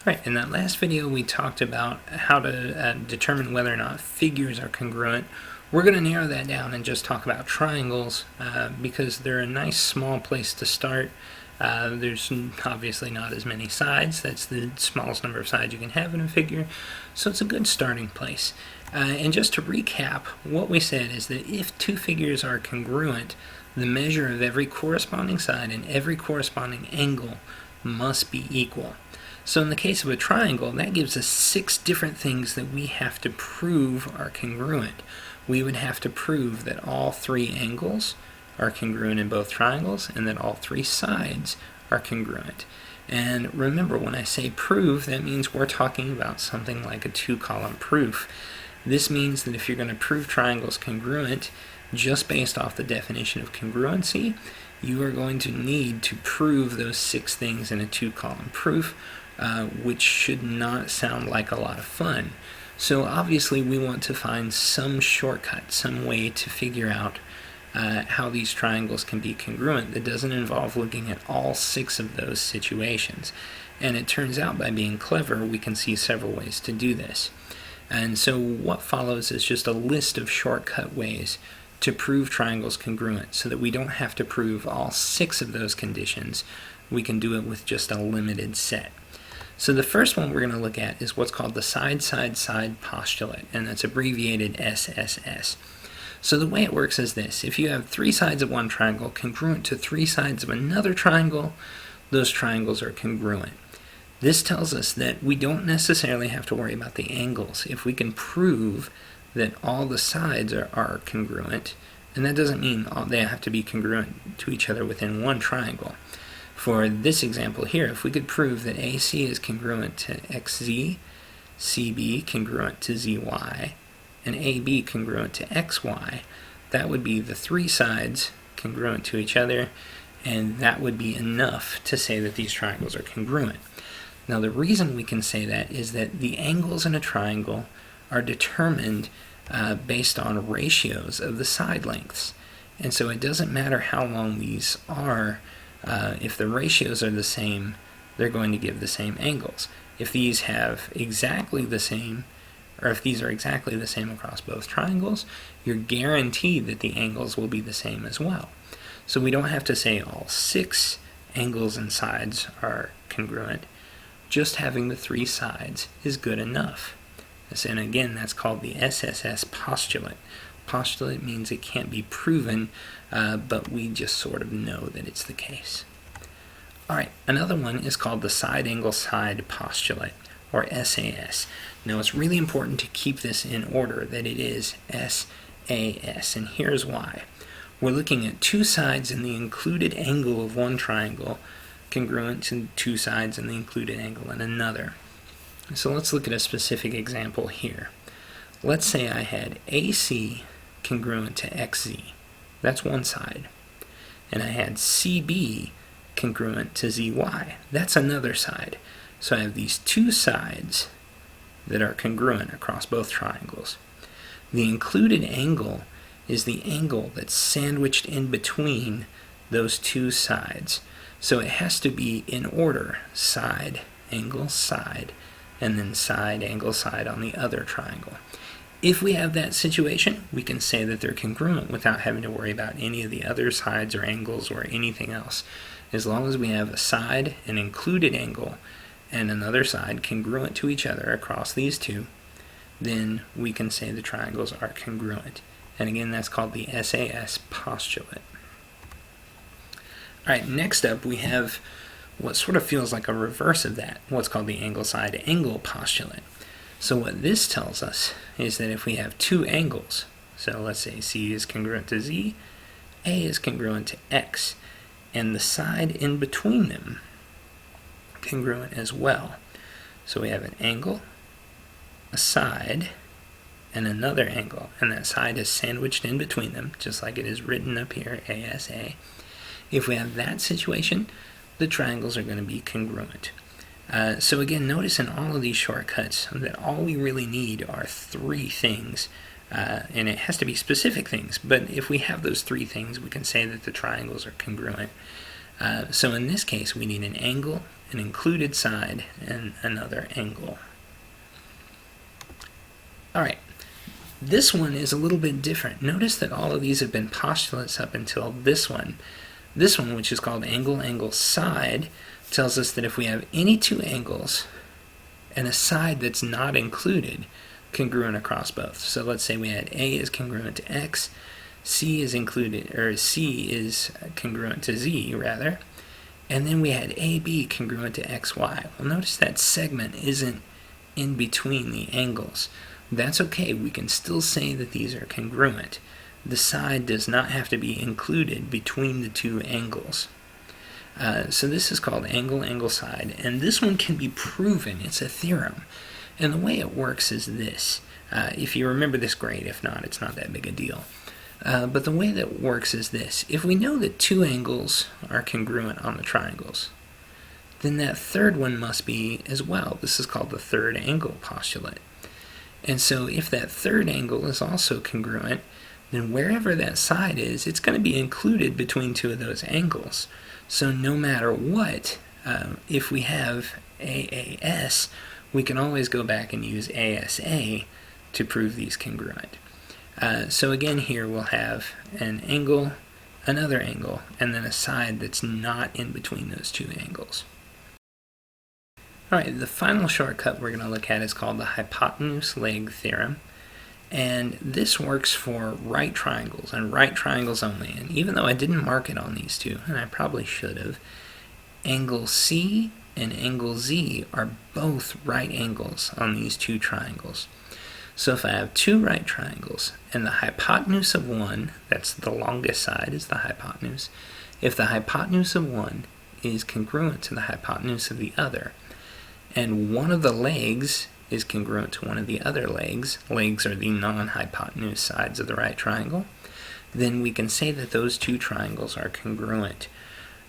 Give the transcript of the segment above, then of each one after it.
Right, in that last video we talked about how to determine whether or not figures are congruent. We're going to narrow that down and just talk about triangles because they're a nice small place to start. There's obviously not as many sides. That's the smallest number of sides you can have in a figure, so it's a good starting place. And just to recap, what we said is that if two figures are congruent, the measure of every corresponding side and every corresponding angle must be equal. So in the case of a triangle, that gives us 6 different things that we have to prove are congruent. We would have to prove that all 3 angles are congruent in both triangles and that all 3 sides are congruent. And remember, when I say prove, that means we're talking about something like a 2-column proof. This means that if you're going to prove triangles congruent, just based off the definition of congruency, you are going to need to prove those 6 things in a 2-column proof, which should not sound like a lot of fun. So obviously we want to find some shortcut, some way to figure out how these triangles can be congruent that doesn't involve looking at all 6 of those situations. And it turns out, by being clever, we can see several ways to do this. And so what follows is just a list of shortcut ways to prove triangles congruent so that we don't have to prove all 6 of those conditions. We can do it with just a limited set. So the first one we're going to look at is what's called the side-side-side postulate, and that's abbreviated SSS. So the way it works is this: if you have 3 sides of one triangle congruent to 3 sides of another triangle, those triangles are congruent. This tells us that we don't necessarily have to worry about the angles if we can prove that all the sides are congruent, and that doesn't mean they have to be congruent to each other within one triangle. For this example here, if we could prove that AC is congruent to XZ, CB congruent to ZY, and AB congruent to XY, that would be the 3 sides congruent to each other, and that would be enough to say that these triangles are congruent. Now the reason we can say that is that the angles in a triangle are determined based on ratios of the side lengths. And so it doesn't matter how long these are. If the ratios are the same, they're going to give the same angles. If these have exactly the same, or if these are exactly the same across both triangles, you're guaranteed that the angles will be the same as well. So we don't have to say all 6 angles and sides are congruent. Just having the 3 sides is good enough. And again, that's called the SSS postulate. Postulate means it can't be proven, but we just sort of know that it's the case. Alright, another one is called the side-angle-side postulate, or SAS. Now it's really important to keep this in order, that it is SAS, and here's why. We're looking at 2 sides in the included angle of one triangle congruent to 2 sides in the included angle in another. So let's look at a specific example here. Let's say I had AC congruent to XZ. That's one side. And I had CB congruent to ZY. That's another side. So I have these 2 sides that are congruent across both triangles. The included angle is the angle that's sandwiched in between those 2 sides. So it has to be in order: side, angle, side, and then side, angle, side on the other triangle. If we have that situation, we can say that they're congruent without having to worry about any of the other sides or angles or anything else. As long as we have a side, an included angle, and another side congruent to each other across these 2, then we can say the triangles are congruent. And again, that's called the SAS postulate. Alright, next up we have what sort of feels like a reverse of that, what's called the angle-side-angle postulate. So what this tells us is that if we have 2 angles, so let's say C is congruent to Z, A is congruent to X, and the side in between them congruent as well. So we have an angle, a side, and another angle, and that side is sandwiched in between them, just like it is written up here, ASA. If we have that situation, the triangles are going to be congruent. So again, notice in all of these shortcuts that all we really need are 3 things, and it has to be specific things, but if we have those 3 things, we can say that the triangles are congruent. So in this case, we need an angle, an included side, and another angle. Alright, this one is a little bit different. Notice that all of these have been postulates up until this one. This one, which is called angle, angle, side, tells us that if we have any two angles and a side that's not included, congruent across both. So let's say we had A is congruent to X, C is congruent to Z, rather, and then we had AB congruent to XY. Well, notice that segment isn't in between the angles. That's okay, we can still say that these are congruent. The side does not have to be included between the two angles. So this is called angle, angle, side, and this one can be proven. It's a theorem. And the way it works is this. If you remember this, great. If not, it's not that big a deal. But the way that it works is this. If we know that two angles are congruent on the triangles, then that third one must be as well. This is called the third angle postulate. And so if that third angle is also congruent, then wherever that side is, it's going to be included between two of those angles. So no matter what, if we have AAS, we can always go back and use ASA to prove these congruent. So again, here we'll have an angle, another angle, and then a side that's not in between those two angles. Alright, the final shortcut we're going to look at is called the hypotenuse leg theorem. And this works for right triangles, and right triangles only. And even though I didn't mark it on these two, and I probably should have, angle C and angle Z are both right angles on these two triangles. So if I have two right triangles, and the hypotenuse of one, that's the longest side, is the hypotenuse, if the hypotenuse of one is congruent to the hypotenuse of the other, and one of the legs is congruent to one of the other legs are the non-hypotenuse sides of the right triangle, then we can say that those two triangles are congruent.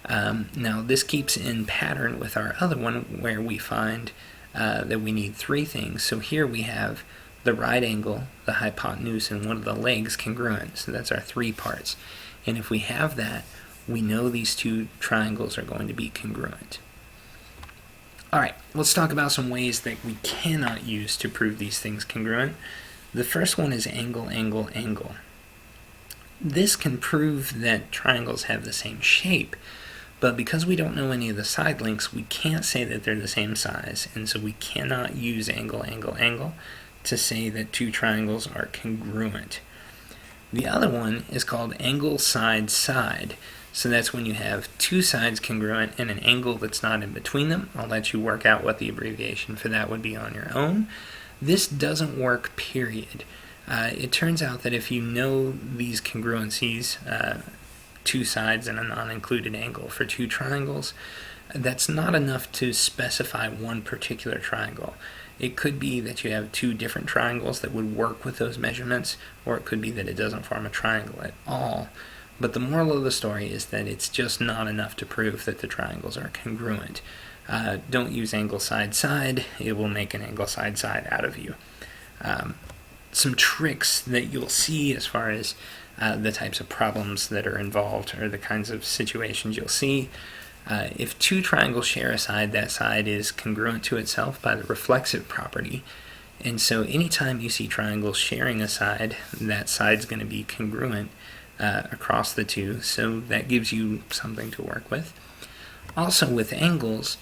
Now this keeps in pattern with our other one where we find that we need three things. So here we have the right angle, the hypotenuse, and one of the legs congruent. So that's our three parts. And if we have that, we know these two triangles are going to be congruent. Alright, let's talk about some ways that we cannot use to prove these things congruent. The first one is angle, angle, angle. This can prove that triangles have the same shape, but because we don't know any of the side lengths, we can't say that they're the same size, and so we cannot use angle, angle, angle to say that two triangles are congruent. The other one is called angle, side, side. So that's when you have two sides congruent and an angle that's not in between them. I'll let you work out what the abbreviation for that would be on your own. This doesn't work, period. It turns out that if you know these congruencies, two sides and a non-included angle for two triangles, that's not enough to specify one particular triangle. It could be that you have two different triangles that would work with those measurements, or it could be that it doesn't form a triangle at all. But the moral of the story is that it's just not enough to prove that the triangles are congruent. Don't use angle side side. It will make an angle side side out of you. Some tricks that you'll see as far as the types of problems that are involved or the kinds of situations you'll see. If two triangles share a side, that side is congruent to itself by the reflexive property. And so anytime you see triangles sharing a side, that side's going to be congruent across the two, so that gives you something to work with. Also with angles,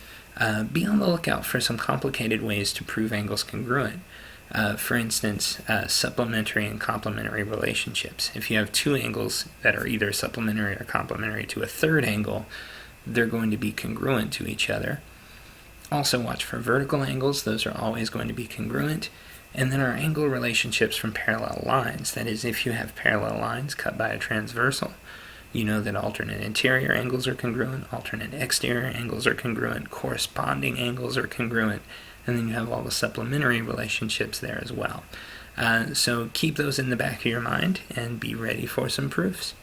be on the lookout for some complicated ways to prove angles congruent. For instance, supplementary and complementary relationships. If you have two angles that are either supplementary or complementary to a third angle, they're going to be congruent to each other. Also watch for vertical angles, those are always going to be congruent. And then our angle relationships from parallel lines. That is, if you have parallel lines cut by a transversal, you know that alternate interior angles are congruent, alternate exterior angles are congruent, corresponding angles are congruent, and then you have all the supplementary relationships there as well. So keep those in the back of your mind and be ready for some proofs.